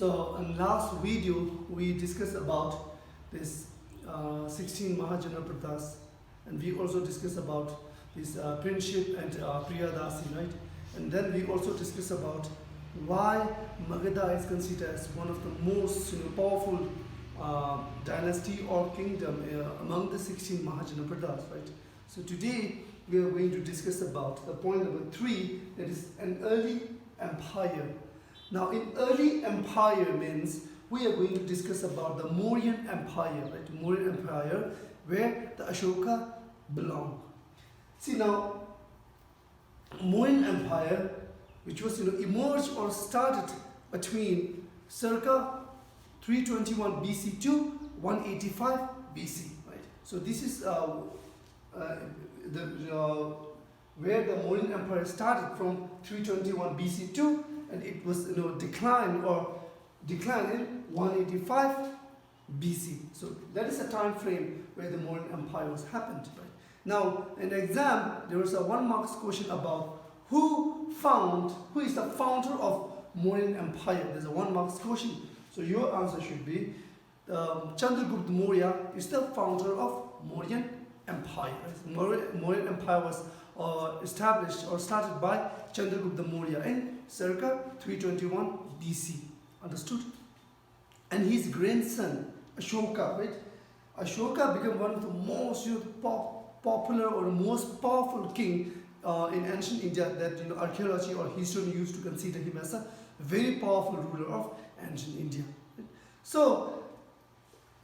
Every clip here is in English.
So in last video we discussed about this 16 Mahajanaprathas, and we also discussed about this Princip and Priyadasi, right? And then we also discussed about why Magadha is considered as one of the most powerful dynasty or kingdom among the 16 Mahajanaprathas, right? So today we are going to discuss about the point number 3, that is an early empire. Now in early empire means we are going to discuss about the Mauryan Empire, right? Mauryan Empire, where the Ashoka belonged. See now, Mauryan Empire, which was emerged or started between circa 321 BC to 185 BC, right? So this is where the Mauryan Empire started from 321 BC to, and it was declined in 185 BC. So that is a time frame where the Mauryan Empire was happened. Right? Now in the exam there was a 1 marks question about who is the founder of Mauryan Empire. There's a 1 marks question. So your answer should be Chandragupta Maurya is the founder of Mauryan Empire. Mauryan Empire was established or started by Chandragupta Maurya in circa 321 BC. Understood? And his grandson Ashoka, right? Ashoka became one of the most popular or most powerful king in ancient India that archaeology or history used to consider him as a very powerful ruler of ancient India. Right? So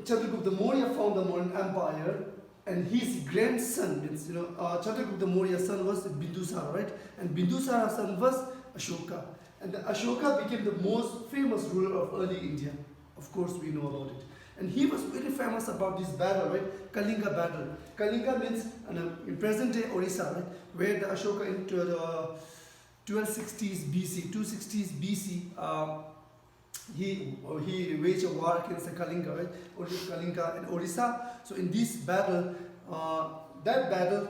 Chandragupta Maurya found the Mauryan Empire, and his grandson means Chandragupta Maurya's son was Bindusara, right? And Bindusara's son was Ashoka. And Ashoka became the most famous ruler of early India. Of course, we know about it. And he was very famous about this battle, right? Kalinga battle. Kalinga means in present-day Orissa, right? Where the Ashoka in the 1260s BC, 260s BC, he waged a war against the Kalinga, right? Kalinga and Orissa. So in this battle, that battle,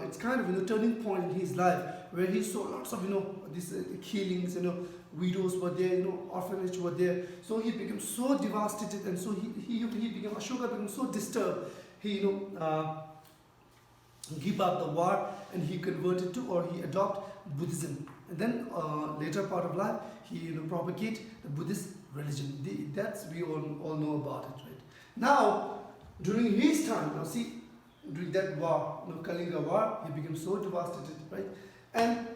it's kind of turning point in his life, where he saw lots of these killings, widows were there, orphanage were there. So he became so devastated, and so Ashoka became so disturbed. He give up the war, and he converted to, or he adopted Buddhism. And then later part of life, he propagate the Buddhist religion. That's we all know about it, right? Now during his time, during that war, Kalinga war, he became so devastated, right? And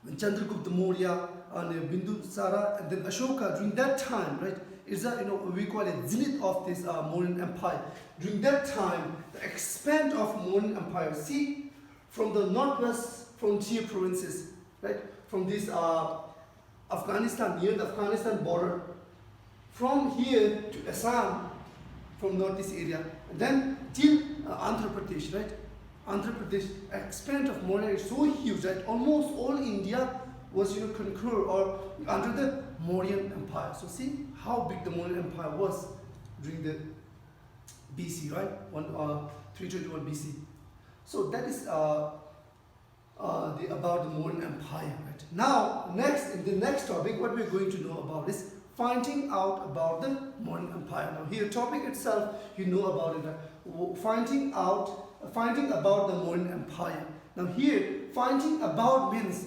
when Chandragupta Maurya and Bindusara and then Ashoka, during that time, right, is a we call it zenith of this Mauryan Empire. During that time, the expand of Mauryan Empire, from the northwest frontier provinces, right, from this Afghanistan, near the Afghanistan border, from here to Assam, from northeast area, and then till Andhra Pradesh, right? Andhra Pradesh, expand of Maurya is so huge that almost all India was conquered or under the Mauryan Empire. So see how big the Mauryan Empire was during the BC, right? 321 BC. So that is about the Mauryan Empire, right? Now next, in the next topic, what we're going to know about is finding out about the Mauryan Empire. Now here topic itself, about it, right? Finding about the Mauryan Empire. Now here, finding about means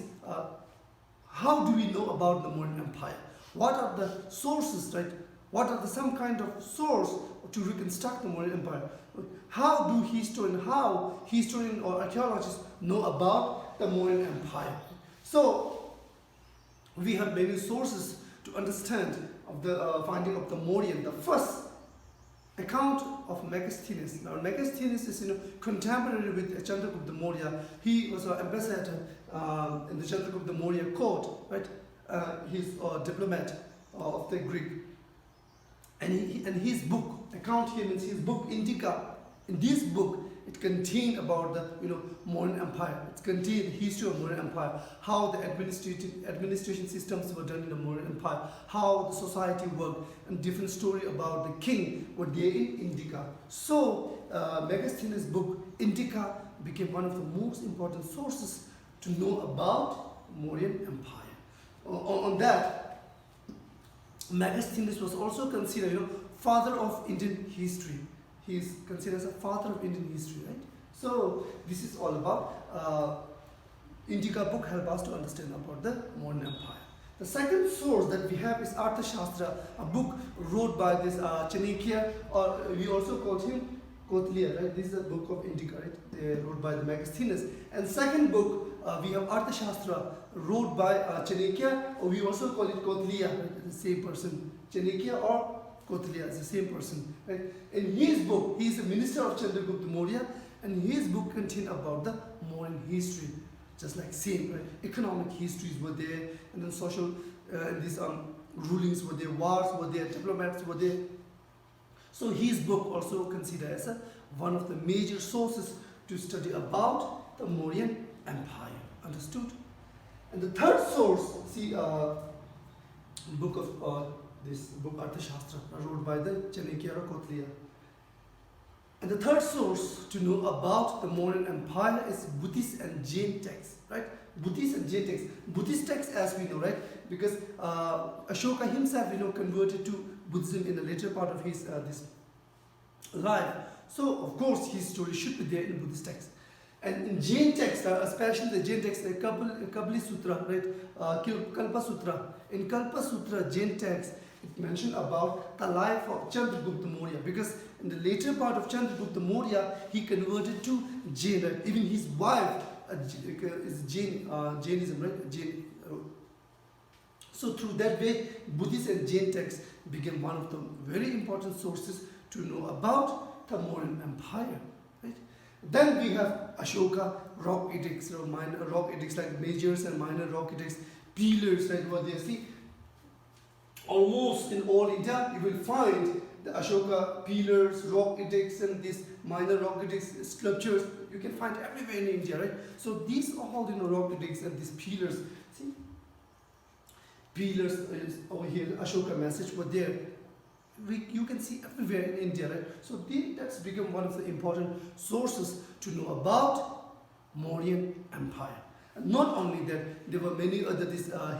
how do we know about the Mauryan Empire? What are the sources, right? What are some kind of source to reconstruct the Mauryan Empire? How historian or archaeologists know about the Mauryan Empire? So we have many sources to understand of the finding of the Mauryan. The first account of Megasthenes. Now Megasthenes is contemporary with Chandragupta Maurya. He was an ambassador in the Chandragupta Maurya court, right? He's a diplomat of the Greek. And his book, account here means his book Indica. In this book, it contained about the Mauryan Empire. It contained the history of Mauryan Empire, how the administration systems were done in the Mauryan Empire, how the society worked, and different story about the king were there in Indica. So Megasthenes' book Indica became one of the most important sources to know about Mauryan Empire. On that, Megasthenes was also considered, father of Indian history. He is considered as a father of Indian history, right? So this is all about Indica book help us to understand about the modern empire. The second source that we have is Arthashastra, a book wrote by this Chanakya, or we also call him Kautilya, right? This is a book of Indica, right? Wrote by the Megasthenes. And second book, we have Arthashastra, wrote by Chanakya, or we also call it Kautilya, right? The same person. Chanakya or Kautilya is the same person, right? In his book, he is a minister of Chandragupta Maurya, and his book contains about the modern history, just like same, right? Economic histories were there, and then social, and these rulings were there, wars were there, diplomats were there. So his book also considered as one of the major sources to study about the Mauryan Empire. Understood? And the third source, see, book of this book Arthashastra, wrote by the Chanakya or Kautilya. And the third source to know about the Mauryan Empire is Buddhist and Jain texts, right? Buddhist and Jain texts. Buddhist texts, as we know, right? Because Ashoka himself, converted to Buddhism in the later part of his this life. So, of course, his story should be there in Buddhist texts. And in Jain texts, especially the Jain texts like Kabali Sutra, right? Kalpa Sutra. In Kalpa Sutra, Jain text, it mentioned about the life of Chandragupta Maurya, because in the later part of Chandragupta Maurya, he converted to Jain. Right? Even his wife is Jainism, right? Jain. So through that way, Buddhist and Jain texts became one of the very important sources to know about the Mauryan Empire. Right? Then we have Ashoka rock edicts, minor rock edicts like majors and minor rock edicts, pillars, right? What they see. Almost in all India, you will find the Ashoka pillars, rock edicts, and these minor rock edicts, sculptures. You can find everywhere in India, right? So these are all, rock edicts and these pillars. See, pillars is over here. Ashoka message were there. You can see everywhere in India, right? So that's become one of the important sources to know about Mauryan Empire. And not only that, there were many other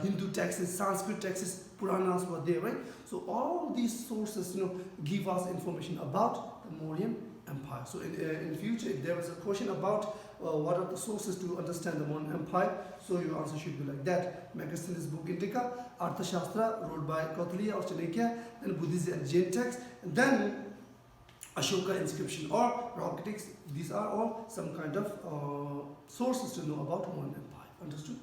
Hindu texts, Sanskrit texts, Puranas were there, right? So all these sources, give us information about the Mauryan Empire. So in future, if there was a question about what are the sources to understand the Mauryan Empire, so your answer should be like that. Megasthenes' book Indica, Arthashastra, wrote by Kautilya or Chanakya, then Buddhist and Jain texts, and then Ashoka inscription or rock edicts. These are all some kind of sources to know about Mauryan Empire. Understood?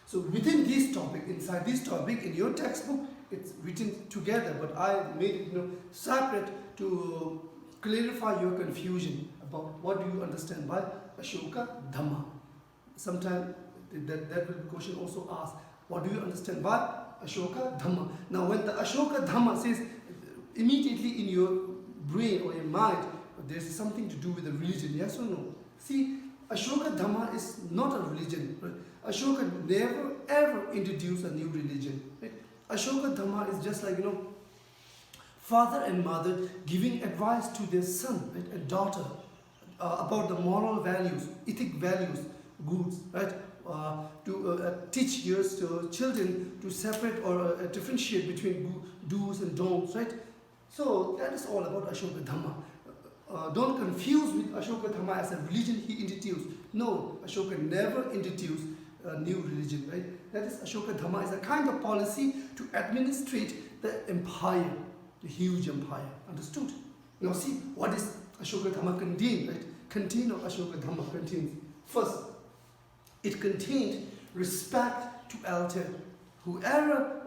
So within this topic, inside this topic, in your textbook, it's written together, but I made it separate to clarify your confusion about what do you understand by Ashoka Dhamma. Sometimes that will be question also asked, what do you understand by Ashoka Dhamma? Now when the Ashoka Dhamma says, immediately in your brain or your mind, there's something to do with the religion, yes or no? See, Ashoka Dhamma is not a religion. Right? Ashoka never ever introduced a new religion. Right? Ashoka Dhamma is just like, father and mother giving advice to their son, right, and daughter about the moral values, ethic values, goods, right? To teach your children to separate or differentiate between do's and don'ts, right? So that is all about Ashoka Dhamma. Don't confuse with Ashoka Dhamma as a religion he introduced. No, Ashoka never introduced a new religion, right? That is Ashoka Dhamma is a kind of policy to administrate the empire, the huge empire. Understood? Now see, what is Ashoka Dhamma contain, right? Contain of Ashoka Dhamma contains. First, it contained respect to elder. Whoever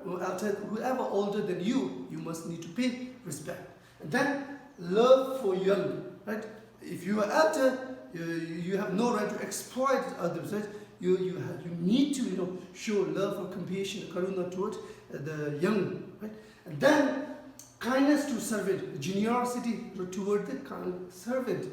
older than you, you must need to pay respect. And then love for young, right? If you are elder, you have no right to exploit others, right? You need to show love or compassion, karuna towards the young, right? And then kindness to servant, generosity toward the servant.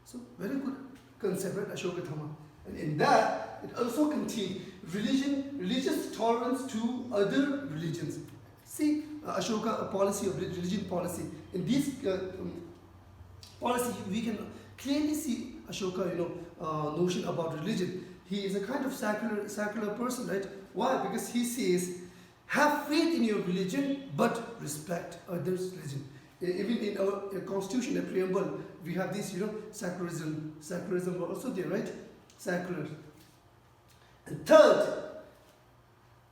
So very good concept, right? Ashoka Dhamma. And in that, it also contains religious tolerance to other religions. See, Ashoka policy of religion policy. In this policy, we can clearly see Ashoka, notion about religion. He is a kind of secular person, right? Why? Because he says Have faith in your religion, but respect others' religion. Even in our constitution, a preamble, we have this, secularism. Secularism also there, right? Secular. And third,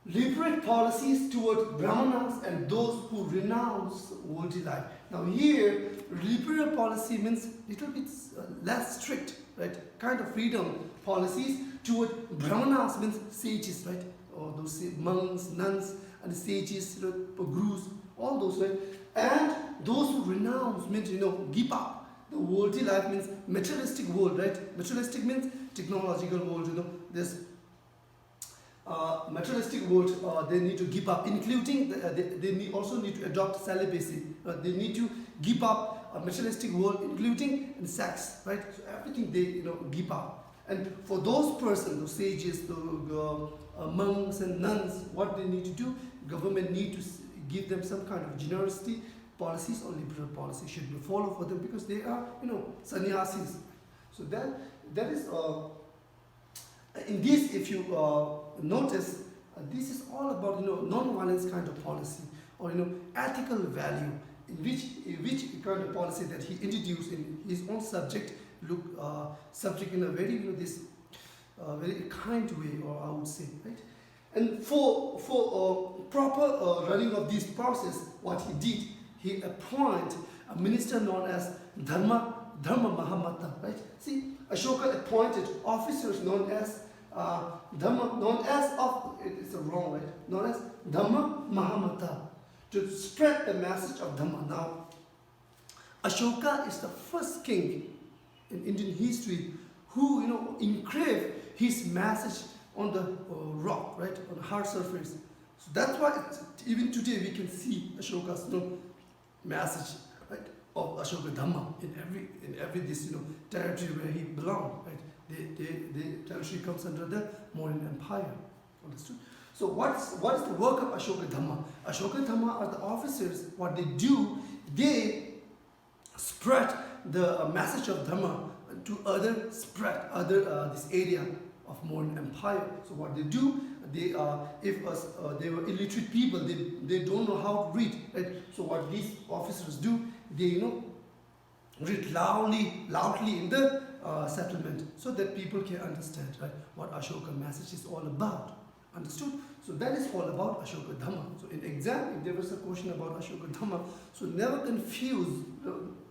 liberate policies toward Brahmanas and those who renounce worldly life. Now here, liberal policy means little bit less strict, right? Kind of freedom policies toward Brahmanas means sages, right? Or those monks, nuns, and sages, gurus, all those, right? And those who renounce means, give up. The worldly life means materialistic world, right? Materialistic means technological world, this materialistic world they need to give up, including they also need to adopt celibacy. They need to give up a materialistic world, including in sex, right? So everything they give up. And for those persons, those sages, the monks and nuns, what they need to do, government need to give them some kind of generosity policies or liberal policy should be followed for them because they are sannyasis. So that is in this, if you notice, this is all about non-violence kind of policy or ethical value in which kind of policy that he introduced in his own subject subject in a very this very kind way, or I would say, right? And for proper running of this process, what he did, he appointed a minister known as Dharma Mahamata, right? See, Ashoka appointed officers known as it's wrong, right? Known as Dhamma Mahamata to spread the message of Dhamma. Now, Ashoka is the first king in Indian history who engraved his message on the rock, right, on the hard surface. So that's why even today we can see Ashoka's message, right, of Ashoka Dhamma in every this territory where he belonged, right. The territory comes under the Mauryan Empire. Understood? So what is the work of Ashoka Dhamma? Ashoka Dhamma are the officers. What they do, they spread the message of Dhamma to this area of Mauryan Empire. So what they do, they they were illiterate people, they don't know how to read, right? So what these officers do, they read loudly in the settlement so that people can understand, right, what Ashoka message is all about. Understood? So that is all about Ashoka Dhamma. So in exam, if there was a question about Ashoka Dhamma, so never confuse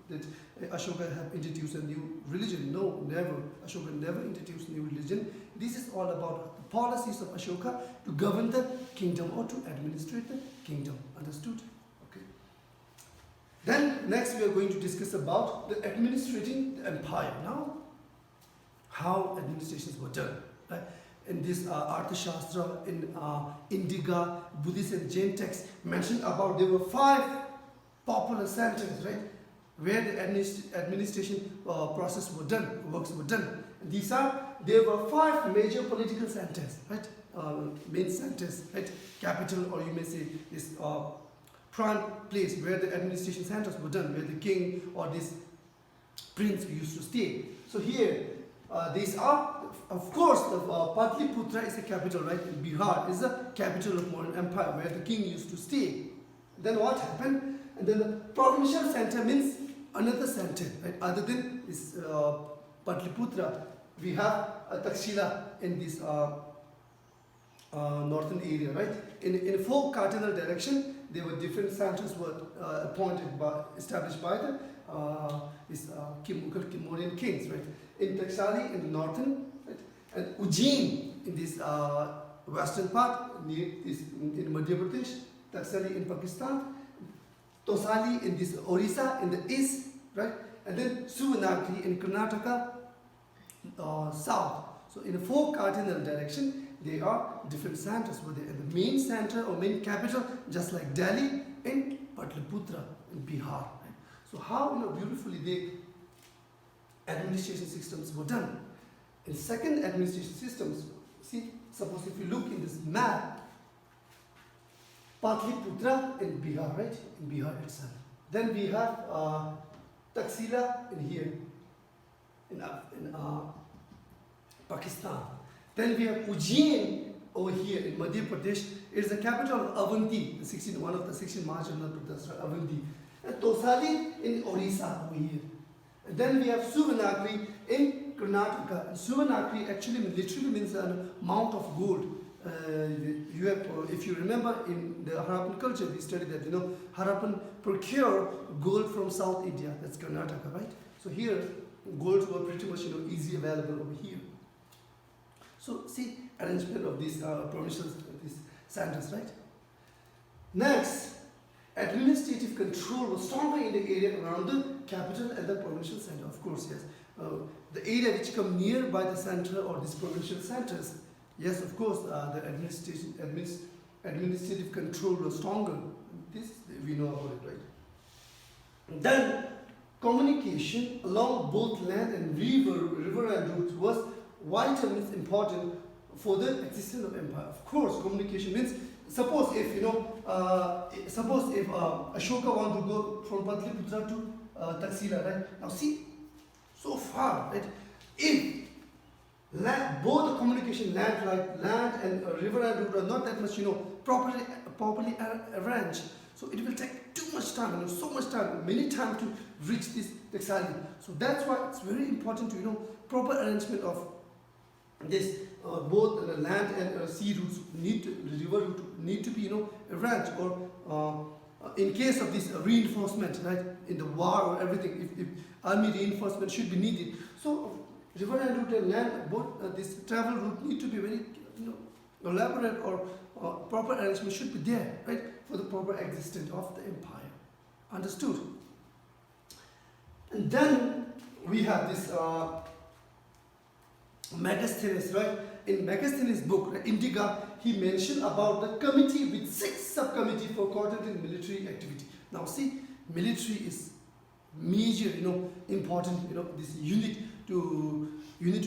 that Ashoka have introduced a new religion. No, never. Ashoka never introduced a new religion. This is all about the policies of Ashoka to govern the kingdom or to administrate the kingdom. Understood? Okay. Then next we are going to discuss about the administrating the empire. Now, how administrations were done. Right? In this Arthashastra, in Indiga, Buddhist and Jain texts mentioned about there were 5 popular centers, right, where the administration works were done. There were 5 major political centers, right, main centers, right, capital, or you may say this prime place where the administration centers were done, where the king or this prince used to stay. So here, these are, of course, the Patliputra is the capital, right? In Bihar is the capital of Mauryan Empire, where the king used to stay. Then what happened? And then the provincial center means another center, right? Other than this Patliputra, we have Takshila in this northern area, right? In 4 cardinal direction, there were different centers were established by the Mughal Mauryan kings, right? In Takshali in the northern, right? And Ujjain in this western part, in Madhya Pradesh, Taksali in Pakistan, Tosali in this Orissa in the east, right? And then Suvanagri in Karnataka, south. So in the 4 cardinal direction, there are different centers were there. And the main center or main capital, just like Delhi, in Patliputra in Bihar. Right? So how beautifully the administration systems were done. In second administration systems, see, suppose if you look in this map, Patliputra in Bihar, right? In Bihar itself. Then we have Taxila in here, in Pakistan. Then we have Ujjain over here in Madhya Pradesh. It is the capital of Avanti, one of the 16 marginal Pradesh, Avanti. And Tosali in Orissa over here. And then we have Suvanagri in Karnataka. And Suvanagri actually literally means a mount of gold. You have, if you remember in the Harappan culture, we studied that, Harappan procure gold from South India, that's Karnataka, right? So here, golds were pretty much, easy available over here. So see, arrangement of these provincial these centers, right? Next, administrative control was stronger in the area around the capital and the provincial center, of course, yes. The area which come nearby the center or these provincial centers, yes, of course, the administrative control was stronger. This we know about it, right? Then communication along both land and river and routes was vital, means important for the existence of empire. Of course, communication means suppose if Ashoka want to go from Patliputra to Taxila, right? Now see, so far, right? If both the communication land and river and route are not that much, properly arranged, so it will take too much time, so much time, many times to reach this Taxali. So that's why it's very important to proper arrangement of this. Both the land and sea routes river route need to be arranged, or in case of this reinforcement, right, in the war or everything, if army reinforcement should be needed. So river and route and land, both this travel route need to be very elaborate, or proper arrangement should be there, right, for the proper existence of the empire. Understood? And then we have this Megasthenes, right? In Megasthenes' book, Indica, he mentioned about the committee with 6 subcommittees for coordinating military activity. Now see, military is major, important, this unit to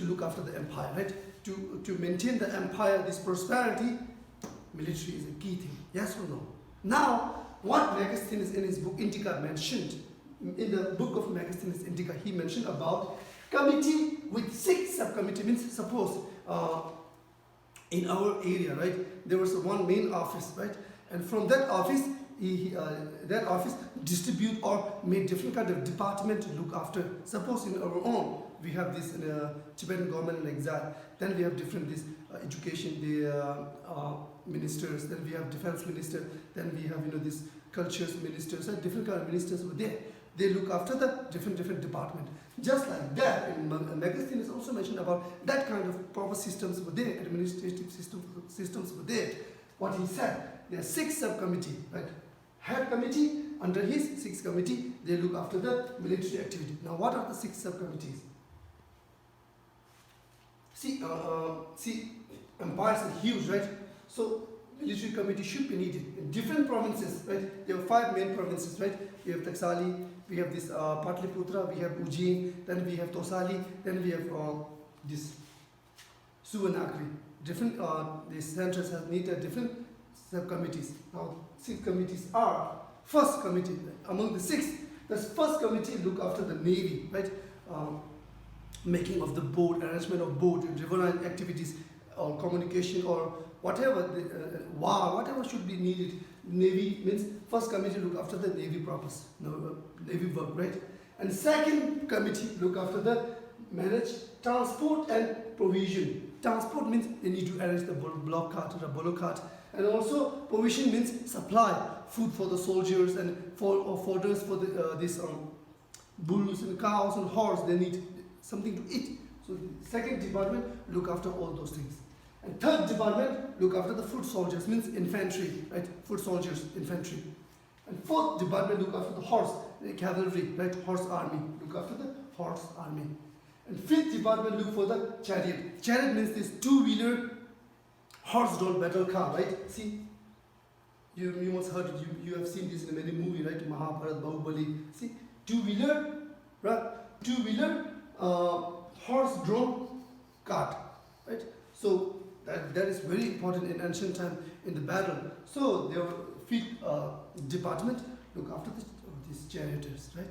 look after the empire, right? To maintain the empire, this prosperity, military is a key thing. Yes or no? Now, what Megasthenes in his book Indica mentioned, in the book of Megasthenes Indica, he mentioned about committee with 6 subcommittee. Means suppose in our area, right, there was one main office, right, and from that office that office distribute or made different kind of department to look after. Suppose in our own we have this Tibetan government in exile, then we have different this education, the ministers, then we have defense minister, then we have this cultures ministers, and different kind of ministers were there. They look after the different department. Just like that, in Megasthenes also mentioned about that kind of proper systems were there, administrative systems were there. What he said, there are 6 subcommittee, right? Head committee, under his 6 committee, they look after the military activity. Now, what are the 6 subcommittees? See, empires are huge, right? So, military committee should be needed in different provinces, right? There are 5 main provinces, right? We have Taxali, we have this Patliputra, we have Ujjain, then we have Tosali, then we have this Suvanagri. Different these centers have needed different subcommittees. Now 6 committees are first committee among the 6. The first committee look after the navy, right? Making of the boat, arrangement of boat, riverine activities, or communication, or whatever whatever should be needed. Navy means first committee look after the navy purpose, navy work, right? And second committee look after the manage transport and provision. Transport means they need to arrange the block cart or the bullock cart, and also provision means supply food for the soldiers and fodders for the bulls and cows and horse. They need something to eat. So the second department look after all those things. And third department look after the foot soldiers, means infantry, right? Foot soldiers, infantry. And fourth department look after the horse, the cavalry, right? Horse army, look after the horse army. And fifth department look for the chariot. Chariot means this 2-wheeler horse-drawn battle car, right? See, you must heard it, you have seen this in many movies, right? Mahabharata, Bahubali. See, 2-wheeler, right? 2-wheeler horse-drawn cart, right? So that is very important in ancient time in the battle. So their fifth department look after these charioteers, right?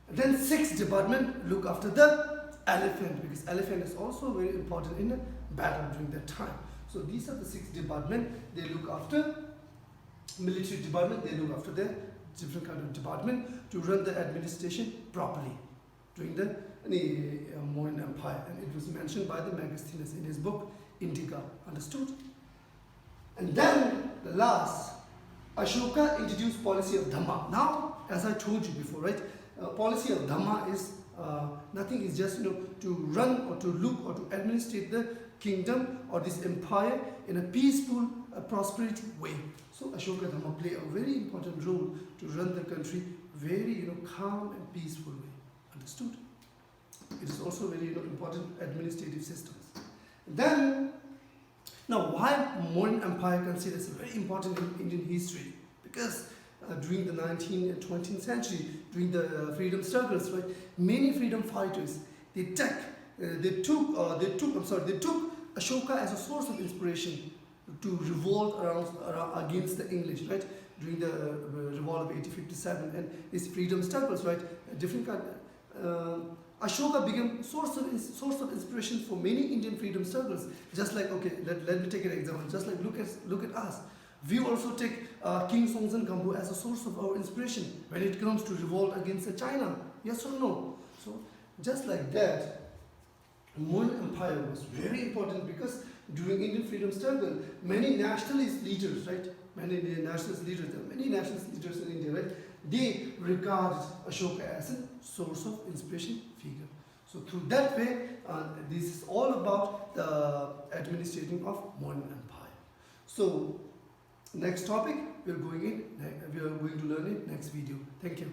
And then 6th department look after the elephant, because elephant is also very important in the battle during that time. So these are the 6 departments. They look after military department. They look after the different kind of department to run the administration properly during the Mauryan Empire. And it was mentioned by the Megasthenes in his book Indica. Understood? And then the last, Ashoka introduced policy of Dhamma. Now, as I told you before, right? Policy of Dhamma is nothing is just to run or to look or to administrate the kingdom or this empire in a peaceful, prosperity way. So Ashoka Dhamma play a very important role to run the country very calm and peaceful way. Understood? It is also very important administrative systems. Then, now why Mauryan Empire considered as very important in Indian history? Because during the 19th and 20th century, during the freedom struggles, right, many freedom fighters they took Ashoka as a source of inspiration to revolt against the English, right, during the revolt of 1857 and these freedom struggles, right, different kind. Ashoka became source of inspiration for many Indian freedom struggles. Just like, okay, let me take an example. Just like look at us. We also take King Songtsen Gampo as a source of our inspiration when it comes to revolt against China. Yes or no? So just like that, Mauryan Empire was very important because during Indian freedom struggle, many nationalist leaders, right? Many nationalist leaders in India, right? They regarded Ashoka as a source of inspiration figure. So through that way, this is all about the administrating of Mauryan Empire. So next topic we are going to learn in next video. Thank you.